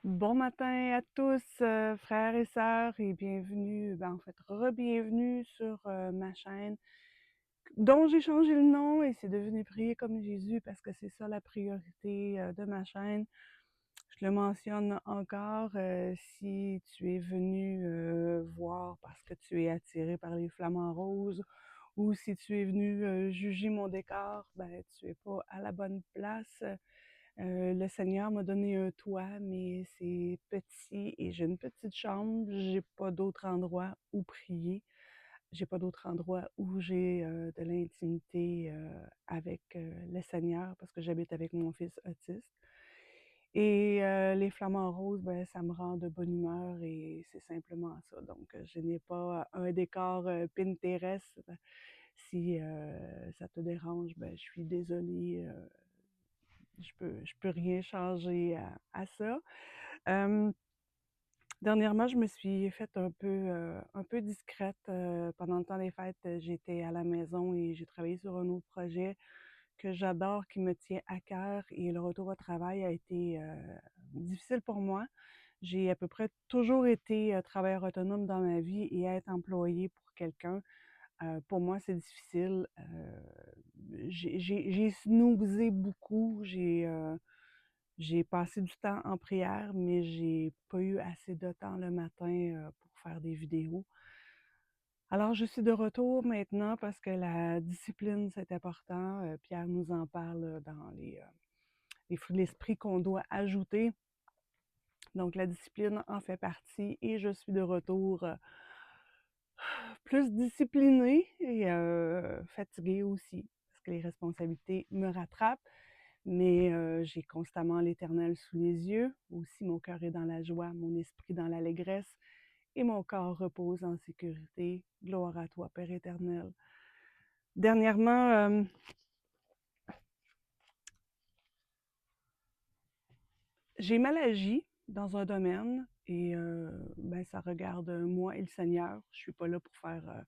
Bon matin à tous, frères et sœurs, et bienvenue, en fait, re-bienvenue sur ma chaîne, dont j'ai changé le nom et c'est devenu Prier comme Jésus parce que c'est ça la priorité de ma chaîne. Je le mentionne encore, si tu es venu voir parce que tu es attiré par les flamants roses ou si tu es venu juger mon décor, ben tu es pas à la bonne place. Le Seigneur m'a donné un toit, mais c'est petit et j'ai une petite chambre. J'ai pas d'autre endroit où prier. J'ai pas d'autre endroit où j'ai de l'intimité avec le Seigneur parce que j'habite avec mon fils autiste. Et les flamants roses, ben, ça me rend de bonne humeur et c'est simplement ça. Donc, je n'ai pas un décor Pinterest. Si ça te dérange, ben, je suis désolée. Je peux rien changer à ça. Euh, Dernièrement, je me suis faite un peu discrète. Pendant le temps des fêtes, j'étais à la maison et j'ai travaillé sur un autre projet que j'adore, qui me tient à cœur. Et le retour au travail a été difficile pour moi. J'ai à peu près toujours été travailleur autonome dans ma vie et être employée pour quelqu'un, pour moi, c'est difficile. J'ai snoozé beaucoup. J'ai passé du temps en prière, mais j'ai pas eu assez de temps le matin pour faire des vidéos. Alors, je suis de retour maintenant parce que la discipline, c'est important. Pierre nous en parle dans les fruits de l'esprit qu'on doit ajouter. Donc, la discipline en fait partie et je suis de retour plus disciplinée et fatiguée aussi parce que les responsabilités me rattrapent. Mais j'ai constamment l'Éternel sous les yeux. Aussi, mon cœur est dans la joie, mon esprit dans l'allégresse et mon corps repose en sécurité. Gloire à toi, Père éternel. Dernièrement, j'ai mal agi dans un domaine et ben, ça regarde moi et le Seigneur. Je suis pas là pour faire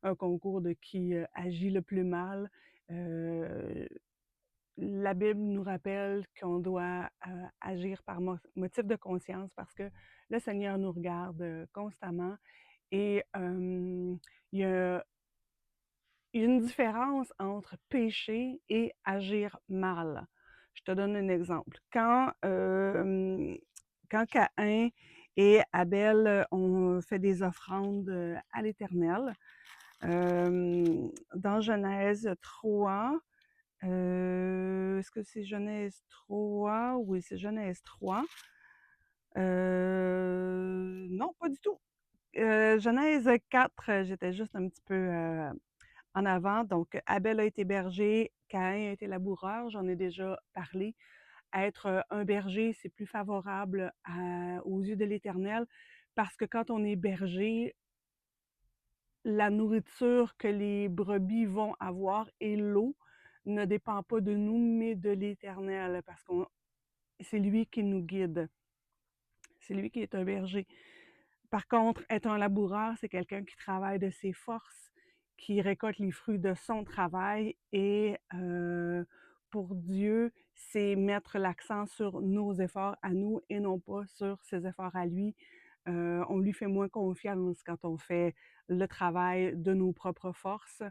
un concours de qui agit le plus mal. Euh, La Bible nous rappelle qu'on doit agir par motif de conscience parce que le Seigneur nous regarde constamment et il y a une différence entre pécher et agir mal. Je te donne un exemple. Quand Caïn et Abel ont fait des offrandes à l'Éternel, dans Genèse 3, est-ce que c'est Genèse 3? Oui, c'est Genèse 3. Non, pas du tout. Genèse 4, j'étais juste un petit peu en avant. Donc, Abel a été berger, Caïn a été laboureur, j'en ai déjà parlé. Être un berger, c'est plus favorable aux yeux de l'Éternel parce que quand on est berger, la nourriture que les brebis vont avoir et l'eau ne dépend pas de nous, mais de l'Éternel, parce que c'est lui qui nous guide. C'est lui qui est un berger. Par contre, être un laboureur, c'est quelqu'un qui travaille de ses forces, qui récolte les fruits de son travail et pour Dieu, c'est mettre l'accent sur nos efforts à nous et non pas sur ses efforts à lui. On lui fait moins confiance quand on fait le travail de nos propres forces.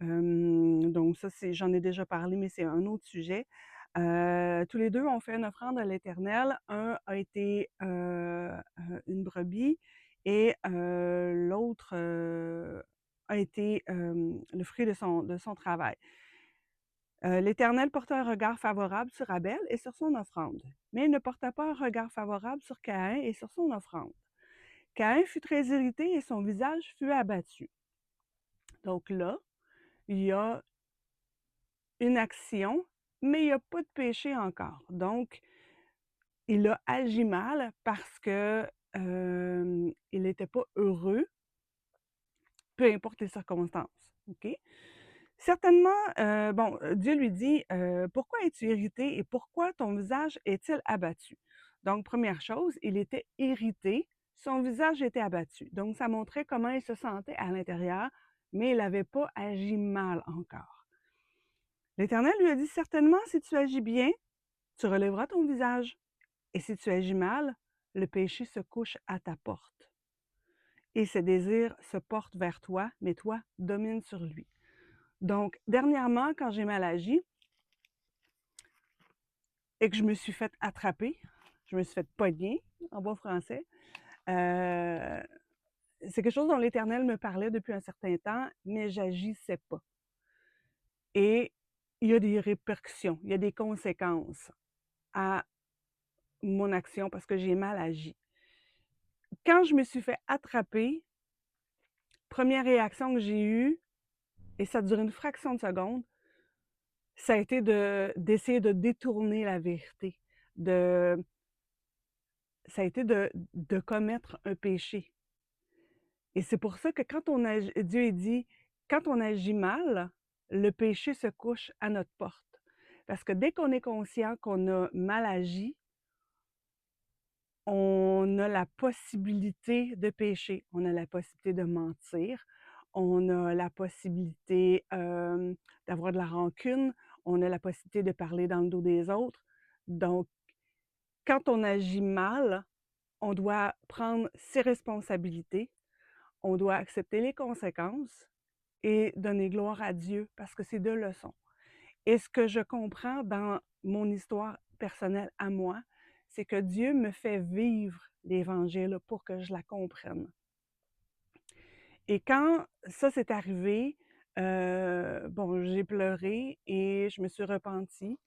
Donc ça, j'en ai déjà parlé, mais c'est un autre sujet. Tous les deux ont fait une offrande à l'Éternel. Un a été une brebis et l'autre a été le fruit de son travail. L'Éternel porta un regard favorable sur Abel et sur son offrande, mais il ne porta pas un regard favorable sur Caïn et sur son offrande. Caïn fut très irrité et son visage fut abattu. Donc là, il y a une action, mais il n'y a pas de péché encore. Donc, il a agi mal parce que il n'était pas heureux, peu importe les circonstances. OK? Certainement, bon, Dieu lui dit, pourquoi es-tu irrité et pourquoi ton visage est-il abattu? Donc, première chose, il était irrité, son visage était abattu. Donc, ça montrait comment il se sentait à l'intérieur, mais il n'avait pas agi mal encore. L'Éternel lui a dit, certainement, si tu agis bien, tu relèveras ton visage. Et si tu agis mal, le péché se couche à ta porte. Et ses désirs se portent vers toi, mais toi, domine sur lui. Donc, dernièrement, quand j'ai mal agi et que je me suis fait attraper, je me suis fait pogner, en bon français, euh, c'est quelque chose dont l'Éternel me parlait depuis un certain temps, mais j'agissais pas. Et il y a des répercussions, il y a des conséquences à mon action parce que j'ai mal agi. Quand je me suis fait attraper, première réaction que j'ai eue, et ça a duré une fraction de seconde, ça a été d'essayer de détourner la vérité. De, Ça a été de commettre un péché. Et c'est pour ça que quand on agit, Dieu dit, quand on agit mal, le péché se couche à notre porte. Parce que dès qu'on est conscient qu'on a mal agi, on a la possibilité de pécher, on a la possibilité de mentir, on a la possibilité d'avoir de la rancune, on a la possibilité de parler dans le dos des autres. Donc, quand on agit mal, on doit prendre ses responsabilités, on doit accepter les conséquences et donner gloire à Dieu parce que c'est deux leçons. Et ce que je comprends dans mon histoire personnelle à moi, c'est que Dieu me fait vivre l'Évangile pour que je la comprenne. Et quand ça s'est arrivé, bon, j'ai pleuré et je me suis repentie.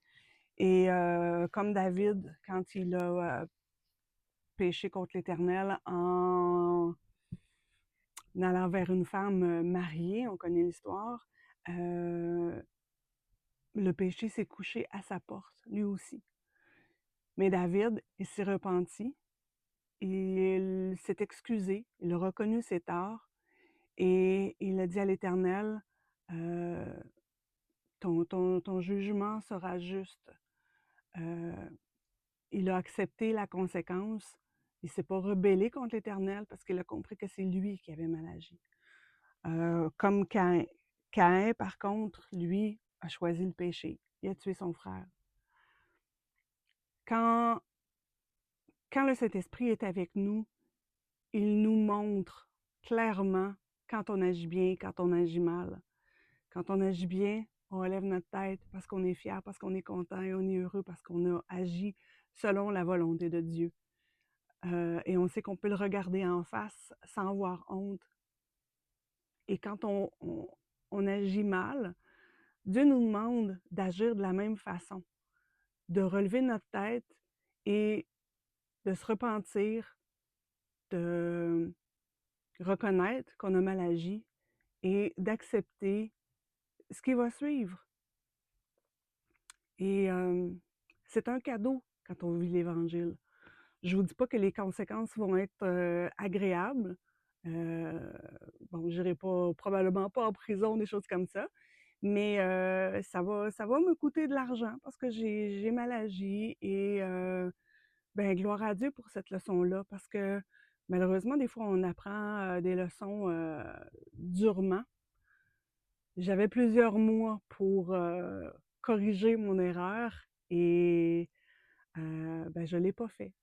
Et comme David, quand il a péché contre l'Éternel en allant vers une femme mariée, on connaît l'histoire, le péché s'est couché à sa porte, lui aussi. Mais David, il s'est repenti, il s'est excusé, il a reconnu ses torts et il a dit à l'Éternel, euh, ton jugement sera juste. Euh, il a accepté la conséquence. Il ne s'est pas rebellé contre l'Éternel parce qu'il a compris que c'est lui qui avait mal agi. Comme Caïn. Caïn, par contre, lui, a choisi le péché. Il a tué son frère. Quand, quand le Saint-Esprit est avec nous, il nous montre clairement quand on agit bien, quand on agit mal. Quand on agit bien, on relève notre tête parce qu'on est fier, parce qu'on est content et on est heureux parce qu'on a agi selon la volonté de Dieu. Et on sait qu'on peut le regarder en face sans avoir honte. Et quand on agit mal, Dieu nous demande d'agir de la même façon, de relever notre tête et de se repentir, de reconnaître qu'on a mal agi et d'accepter ce qui va suivre. Et c'est un cadeau quand on vit l'Évangile. Je ne vous dis pas que les conséquences vont être agréables. Euh, bon, je n'irai probablement pas en prison, des choses comme ça, mais ça va me coûter de l'argent parce que j'ai mal agi et ben, gloire à Dieu pour cette leçon-là parce que malheureusement, des fois, on apprend des leçons durement. J'avais plusieurs mois pour corriger mon erreur et ben, je ne l'ai pas fait.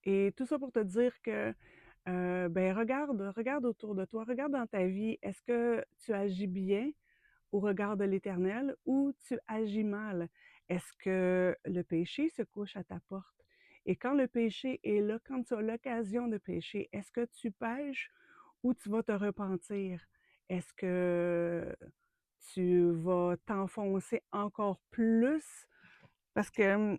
Et tout ça pour te dire que ben, regarde autour de toi, regarde dans ta vie, est-ce que tu agis bien au regard de l'Éternel ou tu agis mal? Est-ce que le péché se couche à ta porte? Et quand le péché est là, quand tu as l'occasion de pécher, est-ce que tu pêches ou tu vas te repentir? Est-ce que tu vas t'enfoncer encore plus? Parce que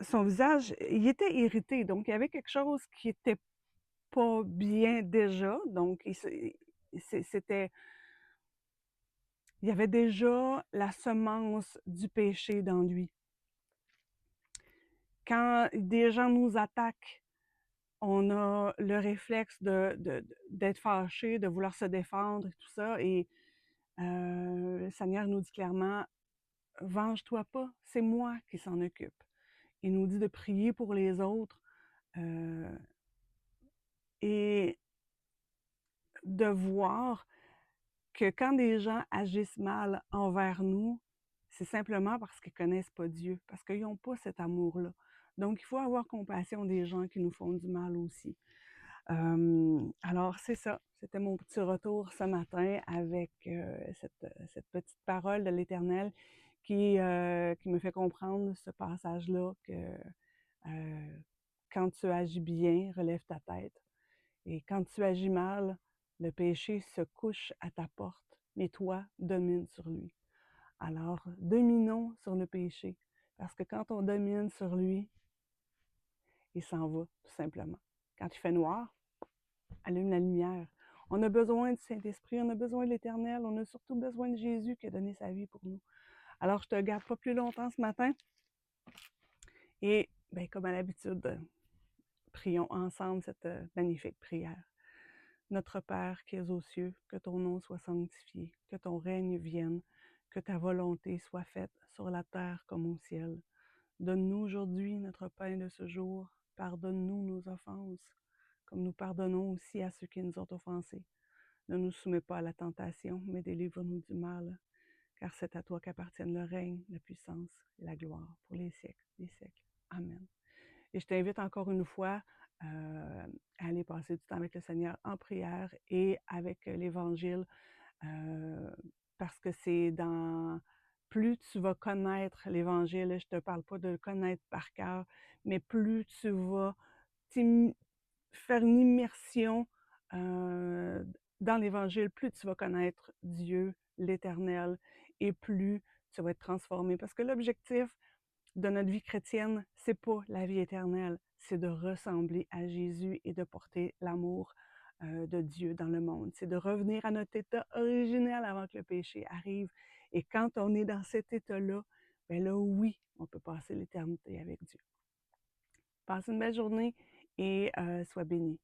son visage, il était irrité, donc il y avait quelque chose qui était pas bien déjà, donc c'était, il y avait déjà la semence du péché dans lui. Quand des gens nous attaquent, on a le réflexe d'être fâché, de vouloir se défendre et tout ça, et le Seigneur nous dit clairement, venge-toi pas, c'est moi qui s'en occupe. Il nous dit de prier pour les autres et de voir que quand des gens agissent mal envers nous, c'est simplement parce qu'ils ne connaissent pas Dieu, parce qu'ils n'ont pas cet amour-là. Donc, il faut avoir compassion des gens qui nous font du mal aussi. Alors, c'est ça. C'était mon petit retour ce matin avec cette petite parole de l'Éternel qui me fait comprendre ce passage-là que quand tu agis bien, relève ta tête. Et quand tu agis mal, le péché se couche à ta porte, mais toi, domine sur lui. Alors, dominons sur le péché, parce que quand on domine sur lui, il s'en va, tout simplement. Quand il fait noir, allume la lumière. On a besoin du Saint-Esprit, on a besoin de l'Éternel, on a surtout besoin de Jésus qui a donné sa vie pour nous. Alors, je te garde pas plus longtemps ce matin. Et, ben, comme à l'habitude, prions ensemble cette magnifique prière. Notre Père qui es aux cieux, que ton nom soit sanctifié, que ton règne vienne, que ta volonté soit faite sur la terre comme au ciel. Donne-nous aujourd'hui notre pain de ce jour. Pardonne-nous nos offenses, comme nous pardonnons aussi à ceux qui nous ont offensés. Ne nous soumets pas à la tentation, mais délivre-nous du mal, car c'est à toi qu'appartiennent le règne, la puissance et la gloire pour les siècles des siècles. Amen. Et je t'invite encore une fois à aller passer du temps avec le Seigneur en prière et avec l'Évangile, parce que c'est dans... Plus tu vas connaître l'Évangile, je ne te parle pas de le connaître par cœur, mais plus tu vas faire une immersion dans l'Évangile, plus tu vas connaître Dieu, l'Éternel, et plus tu vas être transformé. Parce que l'objectif de notre vie chrétienne, c'est pas la vie éternelle, c'est de ressembler à Jésus et de porter l'amour de Dieu dans le monde. C'est de revenir à notre état originel avant que le péché arrive. Et quand on est dans cet état-là, ben là, oui, on peut passer l'éternité avec Dieu. Passe une belle journée et sois béni.